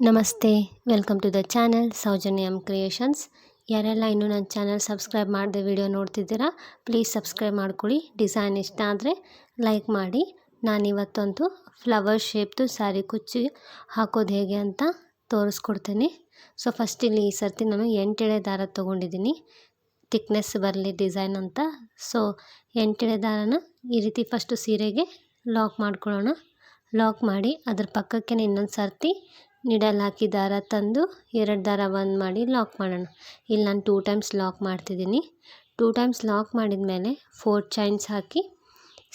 ನಮಸ್ತೆ, welcome to the channel Soujanya creations. ಯಾರೆಲ್ಲ ಇನ್ನೂ ನನ್ನ ಚಾನಲ್ ಸಬ್ಸ್ಕ್ರೈಬ್ ಮಾಡದೆ ವಿಡಿಯೋ ನೋಡ್ತಿದ್ದೀರಾ, ಪ್ಲೀಸ್ ಸಬ್ಸ್ಕ್ರೈಬ್ ಮಾಡ್ಕೊಳ್ಳಿ. ಡಿಸೈನ್ ಇಷ್ಟ ಆದರೆ ಲೈಕ್ ಮಾಡಿ. ನಾನಿವತ್ತೊಂದು ಫ್ಲವರ್ ಶೇಪ್ದು ಸ್ಯಾರಿ ಕುಚ್ಚಿ ಹಾಕೋದು ಹೇಗೆ ಅಂತ ತೋರಿಸ್ಕೊಡ್ತೀನಿ. ಸೊ ಫಸ್ಟ್ ಇಲ್ಲಿ ಈ ಸರ್ತಿ ನಾನು 8 ಎಳೆ ದಾರ ತೊಗೊಂಡಿದ್ದೀನಿ, ಥಿಕ್ನೆಸ್ ಬರಲಿ ಡಿಸೈನ್ ಅಂತ. ಸೊ 8 ಎಳೆ ದಾರನ ಈ ರೀತಿ ಫಸ್ಟು ಸೀರೆಗೆ ಲಾಕ್ ಮಾಡ್ಕೊಳ್ಳೋಣ. ಲಾಕ್ ಮಾಡಿ ಅದ್ರ ಪಕ್ಕಕ್ಕೆ ಇನ್ನೊಂದು ಸರ್ತಿ ನೀಡಲ್ ಹಾಕಿ ದಾರ ತಂದು 2 ದಾರ ಬಂದ್ ಮಾಡಿ ಲಾಕ್ ಮಾಡೋಣ. ಇಲ್ಲಿ ನಾನು 2 ಟೈಮ್ಸ್ ಲಾಕ್ ಮಾಡ್ತಿದ್ದೀನಿ. 2 ಟೈಮ್ಸ್ ಲಾಕ್ ಮಾಡಿದ ಮೇಲೆ 4 ಚೈನ್ಸ್ ಹಾಕಿ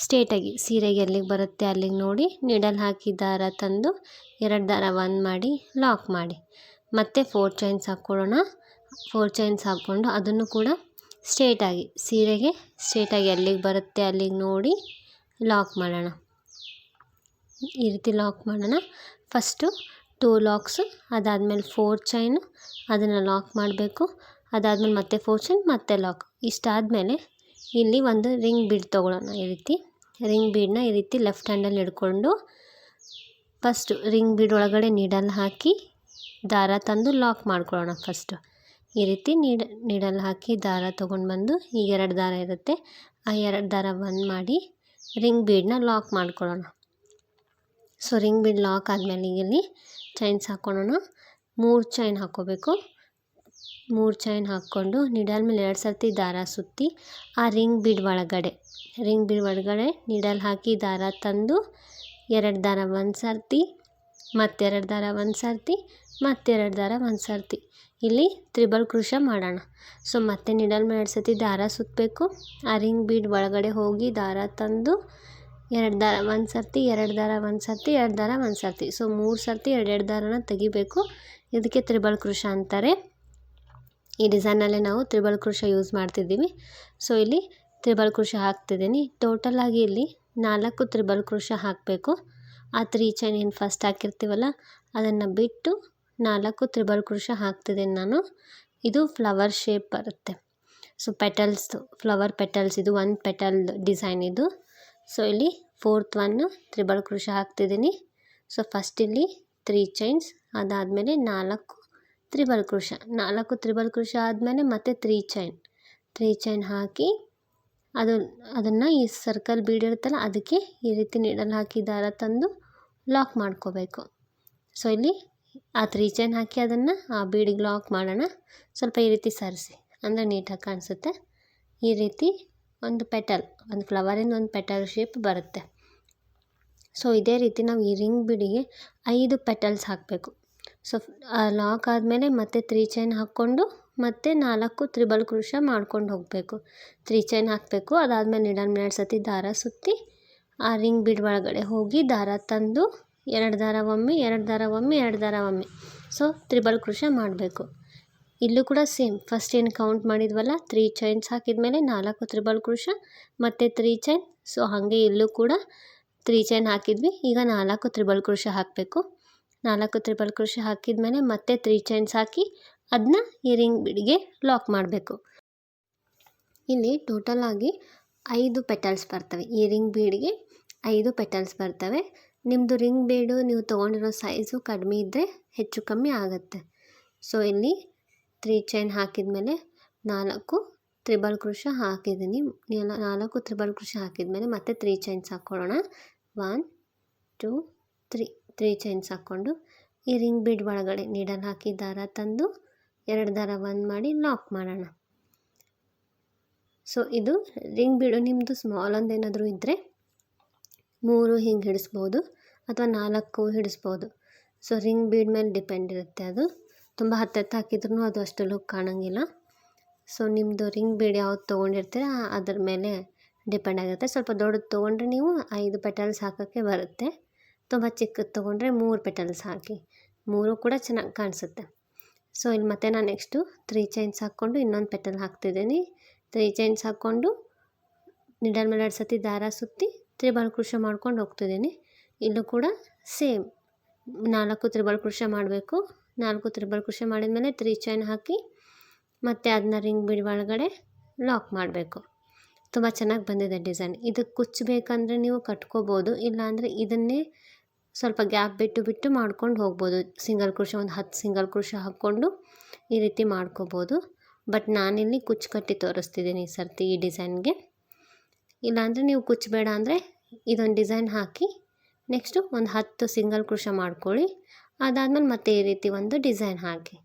ಸ್ಟ್ರೇಟಾಗಿ ಸೀರೆಗೆ ಎಲ್ಲಿಗೆ ಬರುತ್ತೆ ಅಲ್ಲಿಗೆ ನೋಡಿ ನೀಡಲ್ ಹಾಕಿ ದಾರ ತಂದು 2 ದಾರ ಬಂದ್ ಮಾಡಿ ಲಾಕ್ ಮಾಡಿ ಮತ್ತೆ 4 ಚೈನ್ಸ್ ಹಾಕ್ಕೊಳ್ಳೋಣ. 4 ಚೈನ್ಸ್ ಹಾಕ್ಕೊಂಡು ಅದನ್ನು ಕೂಡ ಸ್ಟ್ರೇಟಾಗಿ ಸೀರೆಗೆ ಸ್ಟ್ರೇಟಾಗಿ ಎಲ್ಲಿಗೆ ಬರುತ್ತೆ ಅಲ್ಲಿಗೆ ನೋಡಿ ಲಾಕ್ ಮಾಡೋಣ. ಈ ರೀತಿ ಲಾಕ್ ಮಾಡೋಣ. ಫಸ್ಟು 2 ಲಾಕ್ಸು, ಅದಾದಮೇಲೆ 4 ಚೈನು, ಅದನ್ನು ಲಾಕ್ ಮಾಡಬೇಕು. ಅದಾದಮೇಲೆ ಮತ್ತೆ 4 ಚೈನ್ ಮತ್ತೆ ಲಾಕ್. ಇಷ್ಟಾದಮೇಲೆ ಇಲ್ಲಿ ಒಂದು ರಿಂಗ್ ಬೀಡ್ ತೊಗೊಳ್ಳೋಣ. ಈ ರೀತಿ ರಿಂಗ್ ಬೀಡನ್ನ ಈ ರೀತಿ ಲೆಫ್ಟ್ ಹ್ಯಾಂಡಲ್ಲಿ ಹಿಡ್ಕೊಂಡು ಫಸ್ಟು ರಿಂಗ್ ಬೀಡ್ ಒಳಗಡೆ ನೀಡಲ್ ಹಾಕಿ ದಾರ ತಂದು ಲಾಕ್ ಮಾಡ್ಕೊಳ್ಳೋಣ. ಫಸ್ಟು ಈ ರೀತಿ ನೀಡಲ್ ಹಾಕಿ ದಾರ ತೊಗೊಂಡು ಬಂದು ಈಗ 2 ದಾರ ಇರುತ್ತೆ, ಆ 2 ದಾರ ಬಂದ್ ಮಾಡಿ ರಿಂಗ್ ಬೀಡನ್ನ ಲಾಕ್ ಮಾಡ್ಕೊಳ್ಳೋಣ. ಸೊ ರಿಂಗ್ ಬೀಡ್ ಲಾಕ್ ಆದಮೇಲೆ ಇಲ್ಲಿ ಚೈನ್ಸ್ ಹಾಕ್ಕೊಳ್ಳೋಣ. 3 ಚೈನ್ ಹಾಕ್ಕೋಬೇಕು. 3 ಚೈನ್ ಹಾಕ್ಕೊಂಡು ನೀಡಲ್ ಮೇಲೆ 2 ಸರ್ತಿ ದಾರ ಸುತ್ತಿ ಆ ರಿಂಗ್ ಬೀಡ್ ಒಳಗಡೆ ನೀಡಲ್ ಹಾಕಿ ದಾರ ತಂದು 2 ದಾರ ಒಂದು ಸರ್ತಿ, ಮತ್ತೆ 2 ದಾರ ಒಂದು ಸರ್ತಿ, ಮತ್ತೆ 2 ದಾರ ಒಂದು ಸರ್ತಿ. ಇಲ್ಲಿ ತ್ರಿಬಲ್ ಕ್ರೋಶೆ ಮಾಡೋಣ. ಸೊ ಮತ್ತೆ ನೀಡಲ್ ಮೇಲೆ 2 ಸರ್ತಿ ದಾರ ಸುತ್ತಬೇಕು. ಆ ರಿಂಗ್ ಬೀಡ್ ಒಳಗಡೆ ಹೋಗಿ ದಾರ ತಂದು 2 ದಾರ ಒಂದು ಸರ್ತಿ, 2 ದಾರ ಒಂದು ಸರ್ತಿ, 2 ದಾರ ಒಂದು ಸರ್ತಿ. ಸೊ 3 ಸರ್ತಿ 2 ದಾರನ ತೆಗಿಬೇಕು. ಇದಕ್ಕೆ ತ್ರಿಬಲ್ ಕ್ರೋಶೆ ಅಂತಾರೆ. ಈ ಡಿಸೈನಲ್ಲೇ ನಾವು ತ್ರಿಬಲ್ ಕ್ರೋಶೆ ಯೂಸ್ ಮಾಡ್ತಿದ್ದೀವಿ. ಸೊ ಇಲ್ಲಿ ತ್ರಿಬಲ್ ಕ್ರೋಶೆ ಹಾಕ್ತಿದ್ದೀನಿ. ಟೋಟಲಾಗಿ ಇಲ್ಲಿ 4 ತ್ರಿಬಲ್ ಕ್ರೋಶೆ ಹಾಕಬೇಕು. ಆ 3 ಚೈನ್ ಏನು ಫಸ್ಟ್ ಹಾಕಿರ್ತೀವಲ್ಲ ಅದನ್ನು ಬಿಟ್ಟು 4 ತ್ರಿಬಲ್ ಕ್ರೋಶೆ ಹಾಕ್ತಿದ್ದೀನಿ ನಾನು. ಇದು ಫ್ಲವರ್ ಶೇಪ್ ಬರುತ್ತೆ. ಸೊ ಪೆಟಲ್ಸ್ದು ಫ್ಲವರ್ ಪೆಟಲ್ಸ್, ಇದು 1 ಪೆಟಲ್ ಡಿಸೈನ್ ಇದು. ಸೊ ಇಲ್ಲಿ 4th ಒನ್ ತ್ರಿಬಲ್ ಕ್ರೋಶೆ ಹಾಕ್ತಿದ್ದೀನಿ. ಸೊ ಫಸ್ಟ್ ಇಲ್ಲಿ 3 ಚೈನ್ಸ್, ಅದಾದಮೇಲೆ 4 ತ್ರಿಬಲ್ ಕ್ರೋಶೆ. 4 ತ್ರಿಬಲ್ ಕ್ರೋಶೆ ಆದಮೇಲೆ ಮತ್ತೆ 3 ಚೈನ್ ಹಾಕಿ ಅದನ್ನು ಈ ಸರ್ಕಲ್ ಬೀಡ್ ಇರುತ್ತಲ್ಲ ಅದಕ್ಕೆ ಈ ರೀತಿ ನೀಡಲ್ ಹಾಕಿ ದಾರ ತಂದು ಲಾಕ್ ಮಾಡ್ಕೋಬೇಕು. ಸೊ ಇಲ್ಲಿ ಆ 3 ಚೈನ್ ಹಾಕಿ ಅದನ್ನು ಆ ಬೀಡಿಗೆ ಲಾಕ್ ಮಾಡೋಣ. ಸ್ವಲ್ಪ ಈ ರೀತಿ ಸರಿಸಿ ಅಂದರೆ ನೀಟಾಗಿ ಕಾಣಿಸುತ್ತೆ. ಈ ರೀತಿ ಒಂದು ಪೆಟಲ್, ಒಂದು ಫ್ಲವರಿಂದ ಒಂದು ಪೆಟಲ್ ಶೇಪ್ ಬರುತ್ತೆ. ಸೊ ಇದೇ ರೀತಿ ನಾವು ಈ ರಿಂಗ್ ಬೀಡಿಗೆ 5 ಪೆಟಲ್ಸ್ ಹಾಕಬೇಕು. ಸೊ ಲಾಕ್ ಆದಮೇಲೆ ಮತ್ತೆ 3 ಚೈನ್ ಹಾಕ್ಕೊಂಡು ಮತ್ತೆ 4 ತ್ರಿಬಲ್ ಕ್ರೋಶೆ ಮಾಡ್ಕೊಂಡು ಹೋಗಬೇಕು. 3 ಚೈನ್ ಹಾಕಬೇಕು. ಅದಾದಮೇಲೆ ನೀಡಲ್ ಮೇಲೆ 2 ಸರ್ತಿ ದಾರ ಸುತ್ತಿ ಆ ರಿಂಗ್ ಬೀಡ್ ಒಳಗಡೆ ಹೋಗಿ ದಾರ ತಂದು 2 ದಾರ ಒಮ್ಮೆ, 2 ದಾರ ಒಮ್ಮೆ, 2 ದಾರ ಒಮ್ಮೆ. ಸೊ ತ್ರಿಬಲ್ ಕ್ರೋಶೆ ಮಾಡಬೇಕು. ಇಲ್ಲೂ ಕೂಡ ಸೇಮ್ ಫಸ್ಟ್ ಏನು ಕೌಂಟ್ ಮಾಡಿದ್ವಲ್ಲ 3 ಚೈನ್ಸ್ ಹಾಕಿದ ಮೇಲೆ 4 ತ್ರಿಬಲ್ ಕ್ರೋಶೆ ಮತ್ತು 3 ಚೈನ್. ಸೊ ಹಾಗೆ ಇಲ್ಲೂ ಕೂಡ 3 ಚೈನ್ ಹಾಕಿದ್ವಿ. ಈಗ 4 ತ್ರಿಬಲ್ ಕ್ರೋಶೆ ಹಾಕಬೇಕು. 4 ತ್ರಿಬಲ್ ಕ್ರೋಶೆ ಹಾಕಿದ ಮೇಲೆ ಮತ್ತೆ 3 ಚೈನ್ಸ್ ಹಾಕಿ ಅದನ್ನ ಈ ರಿಂಗ್ ಬೀಡಿಗೆ ಲಾಕ್ ಮಾಡಬೇಕು. ಇಲ್ಲಿ ಟೋಟಲಾಗಿ 5 ಪೆಟಲ್ಸ್ ಬರ್ತವೆ. ಈ ರಿಂಗ್ ಬೀಡಿಗೆ 5 ಪೆಟಲ್ಸ್ ಬರ್ತವೆ. ನಿಮ್ಮದು ರಿಂಗ್ ಬೀಡು ನೀವು ತೊಗೊಂಡಿರೋ ಸೈಜು ಕಡಿಮೆ ಇದ್ದರೆ ಹೆಚ್ಚು ಕಮ್ಮಿ ಆಗುತ್ತೆ. ಸೊ ಇಲ್ಲಿ 3 ಚೈನ್ ಹಾಕಿದ ಮೇಲೆ 4 ತ್ರಿಬಲ್ ಕ್ರೋಶೆ ಹಾಕಿದ್ದೀನಿ. 4 ತ್ರಿಬಲ್ ಕ್ರೋಶೆ ಹಾಕಿದ ಮೇಲೆ ಮತ್ತೆ 3 ಚೈನ್ಸ್ ಹಾಕ್ಕೊಳ್ಳೋಣ. 1 2 3 ಚೈನ್ಸ್ ಹಾಕ್ಕೊಂಡು ಈ ರಿಂಗ್ ಬೀಡ್ ಒಳಗಡೆ ನೀಡಲ್ ಹಾಕಿ ದಾರ ತಂದು 2 ದಾರ ಬಂದ್ ಮಾಡಿ ಲಾಕ್ ಮಾಡೋಣ. ಸೊ ಇದು ರಿಂಗ್ ಬೀಡು ನಿಮ್ಮದು ಸ್ಮಾಲ್ ಒಂದೇನಾದರೂ ಇದ್ದರೆ 3 ಹಿಂಗೆ ಹಿಡಿಸ್ಬೋದು ಅಥವಾ 4 ಹಿಡಿಸ್ಬೋದು. ಸೊ ರಿಂಗ್ ಬೀಡ್ ಮೇಲೆ ಡಿಪೆಂಡ್ ಇರುತ್ತೆ. ಅದು ತುಂಬ ಹತ್ತತ್ತು ಹಾಕಿದ್ರೂ ಅದು ಅಷ್ಟು ಲುಕ್ ಕಾಣೋಂಗಿಲ್ಲ. ಸೊ ನಿಮ್ಮದು ರಿಂಗ್ ಬೀಡ್ ಯಾವ್ದು ತೊಗೊಂಡಿರ್ತೀರ ಅದ್ರ ಮೇಲೆ ಡಿಪೆಂಡ್ ಆಗುತ್ತೆ. ಸ್ವಲ್ಪ ದೊಡ್ಡದು ತೊಗೊಂಡ್ರೆ ನೀವು 5 ಪೆಟಲ್ಸ್ ಹಾಕೋಕ್ಕೆ ಬರುತ್ತೆ. ತುಂಬ ಚಿಕ್ಕದು ತೊಗೊಂಡ್ರೆ 3 ಪೆಟಲ್ಸ್ ಹಾಕಿ, 3 ಕೂಡ ಚೆನ್ನಾಗಿ ಕಾಣಿಸುತ್ತೆ. ಸೊ ಇಲ್ಲಿ ಮತ್ತೆ ನಾನು ನೆಕ್ಸ್ಟು 3 ಚೈನ್ಸ್ ಹಾಕ್ಕೊಂಡು ಇನ್ನೊಂದು ಪೆಟಲ್ ಹಾಕ್ತಿದ್ದೀನಿ. 3 ಚೈನ್ಸ್ ಹಾಕ್ಕೊಂಡು ನೀಡಲ್ ಮೇಲೆ 2 ಸರ್ತಿ ದಾರ ಸುತ್ತಿ ತ್ರಿಬಲ್ ಕ್ರೋಶೆ ಮಾಡ್ಕೊಂಡು ಹೋಗ್ತಿದ್ದೀನಿ. ಇಲ್ಲೂ ಕೂಡ ಸೇಮ್ 4 ತ್ರಿಬಲ್ ಕ್ರೋಶೆ ಮಾಡಬೇಕು. 4 ತ್ರಿಬಲ್ ಕ್ರೋಶೆ ಮಾಡಿದ ಮೇಲೆ 3 ಚೈನ್ ಹಾಕಿ ಮತ್ತು ಅದನ್ನ ರಿಂಗ್ ಬೀಡ್ ಒಳಗಡೆ ಲಾಕ್ ಮಾಡಬೇಕು. ತುಂಬ ಚೆನ್ನಾಗಿ ಬಂದಿದೆ ಡಿಸೈನ್. ಇದಕ್ಕೆ ಕುಚ್ಚಬೇಕಂದ್ರೆ ನೀವು ಕಟ್ಕೋಬೋದು, ಇಲ್ಲಾಂದರೆ ಇದನ್ನೇ ಸ್ವಲ್ಪ ಗ್ಯಾಪ್ ಬಿಟ್ಟು ಮಾಡ್ಕೊಂಡು ಹೋಗ್ಬೋದು. ಸಿಂಗಲ್ ಕ್ರೋಶ ಒಂದು 10 ಸಿಂಗಲ್ ಕ್ರೋಶ ಹಾಕ್ಕೊಂಡು ಈ ರೀತಿ ಮಾಡ್ಕೋಬೋದು. ಬಟ್ ನಾನಿಲ್ಲಿ ಕುಚ್ಚು ಕಟ್ಟಿ ತೋರಿಸ್ತಿದ್ದೀನಿ ಈ ಸರ್ತಿ ಈ ಡಿಸೈನ್ಗೆ. ಇಲ್ಲಾಂದರೆ ನೀವು ಕುಚ್ಚು ಬೇಡ ಅಂದರೆ ಇದೊಂದು ಡಿಸೈನ್ ಹಾಕಿ ನೆಕ್ಸ್ಟು ಒಂದು 10 ಸಿಂಗಲ್ ಕ್ರೋಶ ಮಾಡ್ಕೊಳ್ಳಿ. ಅದಾದಮೇಲೆ ಮತ್ತೆ ಈ ರೀತಿ ಒಂದು ಡಿಸೈನ್ ಹಾಕಿ.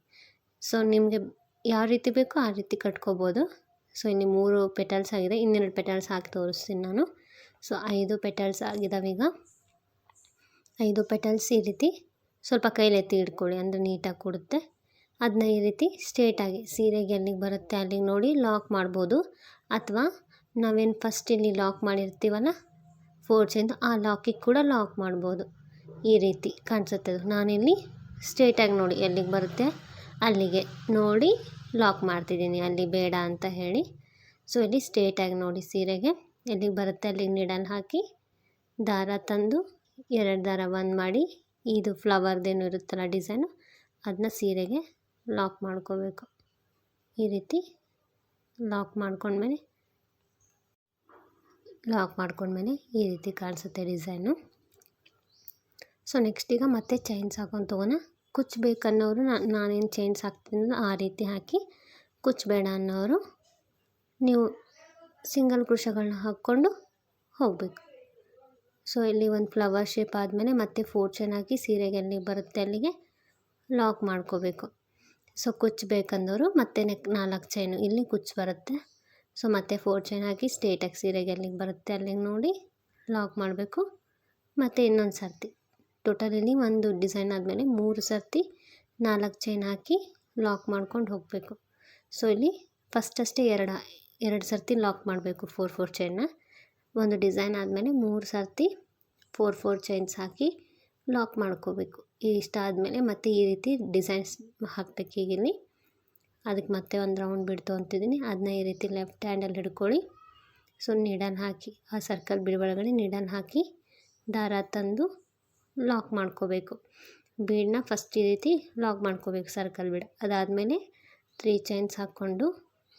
ಸೊ ನಿಮಗೆ ಯಾವ ರೀತಿ ಬೇಕೋ ಆ ರೀತಿ ಕಟ್ಕೋಬೋದು. ಸೊ ಇಲ್ಲಿ 3 ಪೆಟಲ್ಸ್ ಆಗಿದೆ, ಇನ್ನೆರಡು ಪೆಟಲ್ಸ್ ಹಾಕಿ ತೋರಿಸ್ತೀನಿ ನಾನು. ಸೊ 5 ಪೆಟಲ್ಸ್ ಆಗಿದ್ದಾವೆ. ಈಗ 5 ಪೆಟಲ್ಸ್ ಈ ರೀತಿ ಸ್ವಲ್ಪ ಕೈಲಿ ಎತ್ತಿ ಇಟ್ಕೊಳ್ಳಿ, ಅಂದರೆ ನೀಟಾಗಿ ಕೊಡುತ್ತೆ. ಅದನ್ನ ಈ ರೀತಿ ಸ್ಟ್ರೇಟಾಗಿ ಸೀರೆಗೆ ಎಲ್ಲಿಗೆ ಬರುತ್ತೆ ಅಲ್ಲಿಗೆ ನೋಡಿ ಲಾಕ್ ಮಾಡ್ಬೋದು. ಅಥವಾ ನಾವೇನು ಫಸ್ಟ್ ಇಲ್ಲಿ ಲಾಕ್ ಮಾಡಿರ್ತೀವಲ್ಲ 4 ಚೈನ್, ಆ ಲಾಕಿಗೆ ಕೂಡ ಲಾಕ್ ಮಾಡ್ಬೋದು. ಈ ರೀತಿ ಕಾಣಿಸುತ್ತೆ ಅದು. ನಾನಿಲ್ಲಿ ಸ್ಟ್ರೇಟಾಗಿ ನೋಡಿ ಎಲ್ಲಿಗೆ ಬರುತ್ತೆ ಅಲ್ಲಿಗೆ ನೋಡಿ ಲಾಕ್ ಮಾಡ್ತಿದ್ದೀನಿ, ಅಲ್ಲಿ ಬೇಡ ಅಂತ ಹೇಳಿ. ಸೊ ಇಲ್ಲಿ ಸ್ಟ್ರೇಟಾಗಿ ನೋಡಿ ಸೀರೆಗೆ ಎಲ್ಲಿಗೆ ಬರುತ್ತೆ ಅಲ್ಲಿಗೆ ನೀಡಲ್ ಹಾಕಿ ದಾರ ತಂದು 2 ದಾರ ಒಂದು ಮಾಡಿ ಇದು ಫ್ಲವರ್ದೇನು ಇರುತ್ತಲ್ಲ ಡಿಸೈನು ಅದನ್ನ ಸೀರೆಗೆ ಲಾಕ್ ಮಾಡ್ಕೋಬೇಕು. ಈ ರೀತಿ ಲಾಕ್ ಮಾಡ್ಕೊಂಡ್ಮೇಲೆ ಈ ರೀತಿ ಕಾಣಿಸುತ್ತೆ ಡಿಸೈನು. ಸೊ ನೆಕ್ಸ್ಟ್ ಈಗ ಮತ್ತೆ ಚೈನ್ಸ್ ಹಾಕೊಂಡು ತೊಗೋಣ. ಕುಚ್ಚು ಬೇಕನ್ನೋರು ನಾನೇನು ಚೈನ್ಸ್ ಹಾಕ್ತೀನಿ ಆ ರೀತಿ ಹಾಕಿ, ಕುಚ್ಚು ಬೇಡ ಅನ್ನೋರು ನೀವು ಸಿಂಗಲ್ ಕ್ರೋಶಗಳನ್ನ ಹಾಕ್ಕೊಂಡು ಹೋಗಬೇಕು. ಸೊ ಇಲ್ಲಿ ಒಂದು ಫ್ಲವರ್ ಶೇಪ್ ಆದಮೇಲೆ ಮತ್ತೆ 4 ಚೈನ್ ಹಾಕಿ ಸೀರೆಗೆ ಎಲ್ಲಿಗೆ ಬರುತ್ತೆ ಅಲ್ಲಿಗೆ ಲಾಕ್ ಮಾಡ್ಕೋಬೇಕು. ಸೊ ಕುಚ್ಚು ಬೇಕಂದವರು ಮತ್ತೆ 4 ಚೈನು ಇಲ್ಲಿ ಕುಚ್ಚು ಬರುತ್ತೆ. ಸೊ ಮತ್ತೆ 4 ಚೈನ್ ಹಾಕಿ ಸ್ಟ್ರೇಟಾಗಿ ಸೀರೆಗೆ ಎಲ್ಲಿಗೆ ಬರುತ್ತೆ ಅಲ್ಲಿಗೆ ನೋಡಿ ಲಾಕ್ ಮಾಡಬೇಕು. ಮತ್ತು ಇನ್ನೊಂದು ಸರ್ತಿ ಟೋಟಲ್ ಇಲ್ಲಿ ಒಂದು ಡಿಸೈನ್ ಆದಮೇಲೆ 3 ಸರ್ತಿ 4 ಚೈನ್ ಹಾಕಿ ಲಾಕ್ ಮಾಡ್ಕೊಂಡು ಹೋಗಬೇಕು. ಸೊ ಇಲ್ಲಿ ಫಸ್ಟಷ್ಟೇ 2 ಸರ್ತಿ ಲಾಕ್ ಮಾಡಬೇಕು 4 ಚೈನ್ನ. ಒಂದು ಡಿಸೈನ್ ಆದಮೇಲೆ 3 ಸರ್ತಿ 4 ಚೈನ್ಸ್ ಹಾಕಿ ಲಾಕ್ ಮಾಡ್ಕೋಬೇಕು. ಇಷ್ಟ ಆದಮೇಲೆ ಮತ್ತೆ ಈ ರೀತಿ ಡಿಸೈನ್ಸ್ ಹಾಕಬೇಕು. ಈಗಿಲ್ಲಿ ಅದಕ್ಕೆ ಮತ್ತೆ ಒಂದು ರೌಂಡ್ ಬಿಡ್ತು ಅಂತಿದ್ದೀನಿ, ಅದನ್ನ ಈ ರೀತಿ ಲೆಫ್ಟ್ ಹ್ಯಾಂಡಲ್ಲಿ ಹಿಡ್ಕೊಳ್ಳಿ. ಸೊ ನೀಡಲ್ ಹಾಕಿ ಆ ಸರ್ಕಲ್ ಬೀಡ್ ಒಳಗಡೆ ನೀಡಲ್ ಹಾಕಿ ದಾರ ತಂದು ಲಾಕ್ ಮಾಡ್ಕೋಬೇಕು. ಬೀಡನ್ನ ಫಸ್ಟ್ ಈ ರೀತಿ ಲಾಕ್ ಮಾಡ್ಕೋಬೇಕು ಸರ್ಕಲ್ ಬೀಡ್. ಅದಾದಮೇಲೆ 3 ಚೈನ್ಸ್ ಹಾಕ್ಕೊಂಡು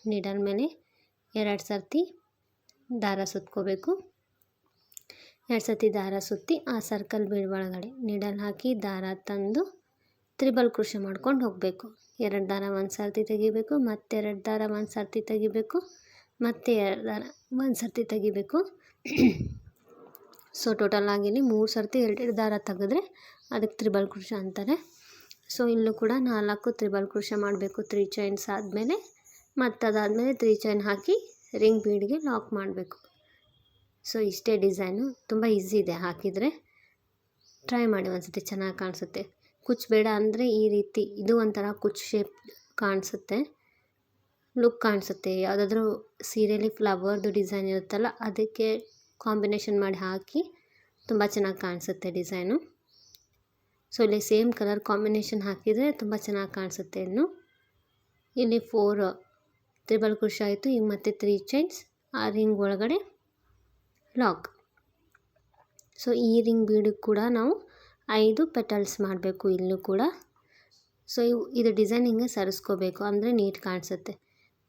ನೀಡಲ್ ಮೇಲೆ 2 ಸರ್ತಿ ದಾರ ಸುತ್ಕೋಬೇಕು. 2 ಸರ್ತಿ ದಾರ ಸುತ್ತಿ ಆ ಸರ್ಕಲ್ ಬೀಡ್ ಒಳಗಡೆ ನೀಡಲ್ ಹಾಕಿ ದಾರ ತಂದು ತ್ರಿಬಲ್ ಕ್ರೋಶ ಮಾಡ್ಕೊಂಡು ಹೋಗಬೇಕು. 2 ದಾರ ಒಂದು ಸರ್ತಿ ತೆಗಿಬೇಕು, ಮತ್ತೆ 2 ದಾರ ಒಂದು ಸರ್ತಿ ತೆಗಿಬೇಕು, ಮತ್ತೆ 2 ದಾರ ಒಂದು ಸರ್ತಿ ತೆಗಿಬೇಕು. ಸೊ ಟೋಟಲ್ ಆಗಿಲ್ಲಿ 3 ಸರ್ತಿ 2 ದಾರ ತೆಗೆದ್ರೆ ಅದಕ್ಕೆ ತ್ರಿಬಲ್ ಕ್ರೋಶ ಅಂತಾರೆ. ಸೊ ಇಲ್ಲೂ ಕೂಡ 4 ತ್ರಿಬಲ್ ಕ್ರೋಶ ಮಾಡಬೇಕು 3 ಚೈನ್ಸ್ ಆದಮೇಲೆ. ಮತ್ತು ಅದಾದಮೇಲೆ 3 ಚೈನ್ ಹಾಕಿ ರಿಂಗ್ ಬೀಡ್ಗೆ ಲಾಕ್ ಮಾಡಬೇಕು. ಸೊ ಇಷ್ಟೇ ಡಿಸೈನು, ತುಂಬ ಈಸಿ ಇದೆ. ಹಾಕಿದರೆ ಟ್ರೈ ಮಾಡಿ ಒಂದ್ಸತಿ, ಚೆನ್ನಾಗಿ ಕಾಣಿಸುತ್ತೆ. ಕುಚ್ಚು ಬೇಡ ಅಂದರೆ ಈ ರೀತಿ ಇದು ಒಂಥರ ಕುಚ್ಚು ಶೇಪ್ ಕಾಣಿಸುತ್ತೆ, ಲುಕ್ ಕಾಣಿಸುತ್ತೆ. ಯಾವುದಾದ್ರೂ ಸೀರೆಯಲ್ಲಿ ಫ್ಲವರ್ದು ಡಿಸೈನ್ ಇರುತ್ತಲ್ಲ ಅದಕ್ಕೆ ಕಾಂಬಿನೇಷನ್ ಮಾಡಿ ಹಾಕಿ ತುಂಬ ಚೆನ್ನಾಗಿ ಕಾಣಿಸುತ್ತೆ ಡಿಸೈನು. ಸೊ ಇಲ್ಲಿ ಸೇಮ್ ಕಲರ್ ಕಾಂಬಿನೇಷನ್ ಹಾಕಿದರೆ ತುಂಬ ಚೆನ್ನಾಗಿ ಕಾಣಿಸುತ್ತೆ. ಇನ್ನು ಇಲ್ಲಿ 4 ತ್ರಿಬಲ್ ಕ್ರೋಶ ಆಯಿತು. ಈಗ ಮತ್ತೆ 3 ಚೈನ್ಸ್ ಆ ರಿಂಗ್ ಒಳಗಡೆ ಲಾಕ್. ಸೊ ಈ ರಿಂಗ್ ಬೀಡಿಗೆ ಕೂಡ ನಾವು 5 ಪೆಟಲ್ಸ್ ಮಾಡಬೇಕು ಇಲ್ಲೂ ಕೂಡ. ಸೊ ಇದು ಡಿಸೈನ್ ಹಿಂಗೆ ಸರಿಸ್ಕೋಬೇಕು, ಅಂದರೆ ನೀಟ್ ಕಾಣಿಸುತ್ತೆ.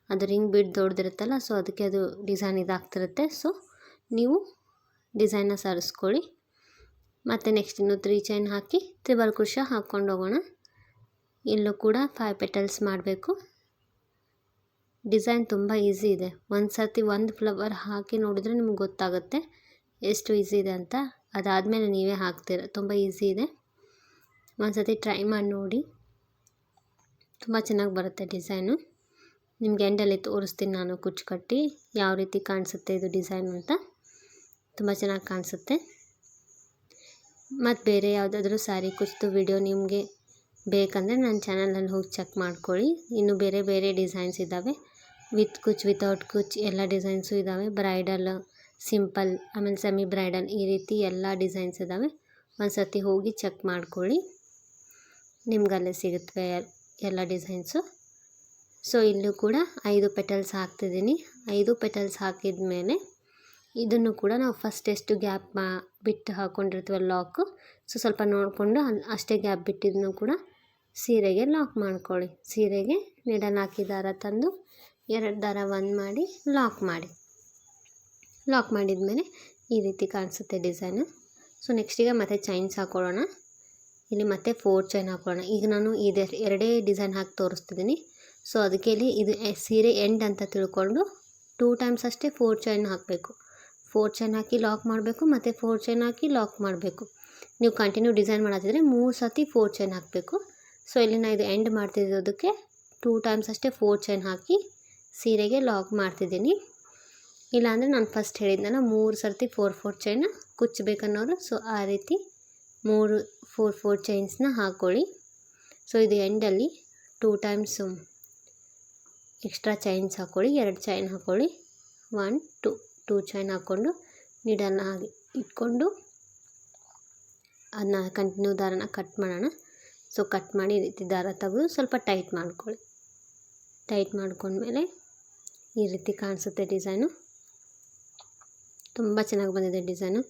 ಅದು ರಿಂಗ್ ಬೀಡ್ ದೊಡ್ಡದಿರುತ್ತಲ್ಲ, ಸೊ ಅದಕ್ಕೆ ಅದು ಡಿಸೈನ್ ಇದಾಗ್ತಿರುತ್ತೆ. ಸೊ ನೀವು ಡಿಸೈನ್ನ ಸರಿಸ್ಕೊಳ್ಳಿ. ಮತ್ತು ನೆಕ್ಸ್ಟ್ ಇನ್ನು 3 ಚೈನ್ ಹಾಕಿ ತ್ರಿಬಲ್ ಕ್ರೋಶ ಹಾಕ್ಕೊಂಡು ಹೋಗೋಣ. ಇಲ್ಲೂ ಕೂಡ 5 ಪೆಟಲ್ಸ್ ಮಾಡಬೇಕು. ಡಿಸೈನ್ ತುಂಬ ಈಸಿ ಇದೆ. ಒಂದು ಸರ್ತಿ ಒಂದು ಫ್ಲವರ್ ಹಾಕಿ ನೋಡಿದರೆ ನಿಮ್ಗೆ ಗೊತ್ತಾಗುತ್ತೆ ಎಷ್ಟು ಈಸಿ ಇದೆ ಅಂತ. ಅದಾದಮೇಲೆ ನೀವೇ ಹಾಕ್ತೀರ, ತುಂಬ ಈಸಿ ಇದೆ. ಒಂದು ಸರ್ತಿ ಟ್ರೈ ಮಾಡಿ ನೋಡಿ, ತುಂಬ ಚೆನ್ನಾಗಿ ಬರುತ್ತೆ ಡಿಸೈನು. ನಿಮಗೆ ಎಂಡಲ್ಲಿ ತೋರಿಸ್ತೀನಿ ನಾನು ಕುಚ್ಚು ಕಟ್ಟಿ ಯಾವ ರೀತಿ ಕಾಣಿಸುತ್ತೆ ಇದು ಡಿಸೈನ್ ಅಂತ. ತುಂಬ ಚೆನ್ನಾಗಿ ಕಾಣಿಸುತ್ತೆ. ಮತ್ತು ಬೇರೆ ಯಾವುದಾದ್ರೂ ಸ್ಯಾರಿ ಕುಚ್ಚಿದು ವಿಡಿಯೋ ನಿಮಗೆ ಬೇಕಂದರೆ ನನ್ನ ಚಾನಲಲ್ಲಿ ಹೋಗಿ ಚೆಕ್ ಮಾಡ್ಕೊಳ್ಳಿ. ಇನ್ನು ಬೇರೆ ಬೇರೆ ಡಿಸೈನ್ಸ್ ಇದ್ದಾವೆ, ವಿತ್ ಕುಚ್ ವಿತೌಟ್ ಕುಚ್ ಎಲ್ಲ ಡಿಸೈನ್ಸು ಇದ್ದಾವೆ. ಬ್ರೈಡಲ್, ಸಿಂಪಲ್, ಆಮೇಲೆ ಸೆಮಿ ಬ್ರೈಡಲ್, ಈ ರೀತಿ ಎಲ್ಲ ಡಿಸೈನ್ಸ್ ಇದ್ದಾವೆ. ಒಂದು ಸರ್ತಿ ಹೋಗಿ ಚೆಕ್ ಮಾಡ್ಕೊಳ್ಳಿ, ನಿಮ್ಗಲ್ಲೇ ಸಿಗುತ್ತವೆ ಎಲ್ಲ ಡಿಸೈನ್ಸು. ಸೊ ಇಲ್ಲೂ ಕೂಡ 5 ಪೆಟಲ್ಸ್ ಹಾಕ್ತಿದ್ದೀನಿ. 5 ಪೆಟಲ್ಸ್ ಹಾಕಿದ ಮೇಲೆ ಇದನ್ನು ಕೂಡ ನಾವು ಫಸ್ಟ್ ಎಷ್ಟು ಗ್ಯಾಪ್ ಬಿಟ್ಟು ಹಾಕ್ಕೊಂಡಿರ್ತೀವಲ್ಲ ಲಾಕು, ಸೊ ಸ್ವಲ್ಪ ನೋಡಿಕೊಂಡು ಅಷ್ಟೇ ಗ್ಯಾಪ್ ಬಿಟ್ಟಿದ್ದನ್ನು ಕೂಡ ಸೀರೆಗೆ ಲಾಕ್ ಮಾಡ್ಕೊಳ್ಳಿ. ಸೀರೆಗೆ ನೀಡಲ್ ಹಾಕಿ ದಾರ ತಂದು 2 ದಾರ ಒಂದು ಮಾಡಿ ಲಾಕ್ ಮಾಡಿ. ಲಾಕ್ ಮಾಡಿದ ಮೇಲೆ ಈ ರೀತಿ ಕಾಣಿಸುತ್ತೆ ಡಿಸೈನು. ಸೊ ನೆಕ್ಸ್ಟ್ ಈಗ ಮತ್ತೆ ಚೈನ್ಸ್ ಹಾಕ್ಕೊಳ್ಳೋಣ. ಇಲ್ಲಿ ಮತ್ತೆ 4 ಚೈನ್ ಹಾಕ್ಕೊಳ್ಳೋಣ. ಈಗ ನಾನು ಎರಡೇ ಡಿಸೈನ್ ಹಾಕಿ ತೋರಿಸ್ತಿದ್ದೀನಿ. ಸೊ ಅದಕ್ಕೆ ಇಲ್ಲಿ ಇದು ಸೀರೆ ಎಂಡ್ ಅಂತ ತಿಳ್ಕೊಂಡು 2 ಟೈಮ್ಸ್ ಅಷ್ಟೇ 4 ಚೈನ್ ಹಾಕಬೇಕು. 4 ಚೈನ್ ಹಾಕಿ ಲಾಕ್ ಮಾಡಬೇಕು, ಮತ್ತು 4 ಚೈನ್ ಹಾಕಿ ಲಾಕ್ ಮಾಡಬೇಕು. ನೀವು ಕಂಟಿನ್ಯೂ ಡಿಸೈನ್ ಮಾಡತ್ತಿದ್ರೆ 3 ಸತಿ 4 ಚೈನ್ ಹಾಕಬೇಕು. ಸೊ ಇಲ್ಲಿ ನಾನು ಇದು ಎಂಡ್ ಮಾಡ್ತಿರೋದಕ್ಕೆ 2 ಟೈಮ್ಸ್ ಅಷ್ಟೇ 4 ಚೈನ್ ಹಾಕಿ ಸೀರೆಗೆ ಲಾಕ್ ಮಾಡ್ತಿದ್ದೀನಿ. ಇಲ್ಲಾಂದರೆ ನಾನು ಫಸ್ಟ್ ಹೇಳಿದ್ನಲ್ಲ 3 ಸರ್ತಿ 4 ಚೈನ ಕುಚ್ಚಬೇಕನ್ನೋರು. ಸೊ ಆ ರೀತಿ 4 ಚೈನ್ಸ್ನ ಹಾಕ್ಕೊಳ್ಳಿ. ಸೊ ಇದು ಎಂಡಲ್ಲಿ 2 ಟೈಮ್ಸ್ ಎಕ್ಸ್ಟ್ರಾ ಚೈನ್ಸ್ ಹಾಕ್ಕೊಳ್ಳಿ. 2 ಚೈನ್ ಹಾಕ್ಕೊಳ್ಳಿ. 1 2 ಚೈನ್ ಹಾಕ್ಕೊಂಡು ನೀಡನ್ನು ಹಾಗೆ ಇಟ್ಕೊಂಡು ಅದನ್ನ ಕಂಟಿನ್ಯೂ ದಾರನ ಕಟ್ ಮಾಡೋಣ. ಸೊ ಕಟ್ ಮಾಡಿ ಈ ರೀತಿ ದಾರ ತೆಗೆದು ಸ್ವಲ್ಪ ಟೈಟ್ ಮಾಡ್ಕೊಳ್ಳಿ. ಟೈಟ್ ಮಾಡ್ಕೊಂಡ್ಮೇಲೆ ಈ ರೀತಿ ಕಾಣಿಸುತ್ತೆ ಡಿಸೈನು. ತುಂಬ ಚೆನ್ನಾಗಿ ಬಂದಿದೆ ಡಿಸೈನು.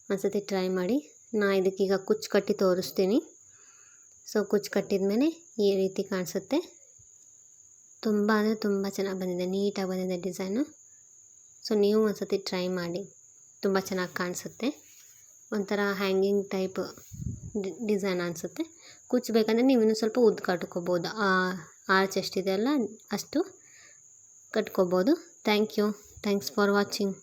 ಒಂದ್ಸತಿ ಟ್ರೈ ಮಾಡಿ. ನಾ ಇದಕ್ಕೀಗ ಕುಚ್ಚು ಕಟ್ಟಿ ತೋರಿಸ್ತೀನಿ. ಸೊ ಕುಚ್ಚು ಕಟ್ಟಿದ ಮೇಲೆ ಈ ರೀತಿ ಕಾಣಿಸುತ್ತೆ. ತುಂಬ ಅಂದರೆ ತುಂಬ ಚೆನ್ನಾಗಿ ಬಂದಿದೆ, ನೀಟಾಗಿ ಬಂದಿದೆ ಡಿಸೈನು. ಸೊ ನೀವು ಒಂದ್ಸತಿ ಟ್ರೈ ಮಾಡಿ, ತುಂಬ ಚೆನ್ನಾಗಿ ಕಾಣಿಸುತ್ತೆ. ಒಂಥರ ಹ್ಯಾಂಗಿಂಗ್ ಟೈಪ್ ಡಿಸೈನ್ ಅನಿಸುತ್ತೆ. ಕುಚ್ಚು ಬೇಕಂದರೆ ನೀವು ಇನ್ನೂ ಸ್ವಲ್ಪ ಉದ್ದ ಕಟ್ಕೋಬೋದು. ಆರ್ಚ್ ಎಷ್ಟಿದೆ ಅಲ್ಲ ಅಷ್ಟು ಕಟ್ಕೋಬೋದು. Thanks for watching.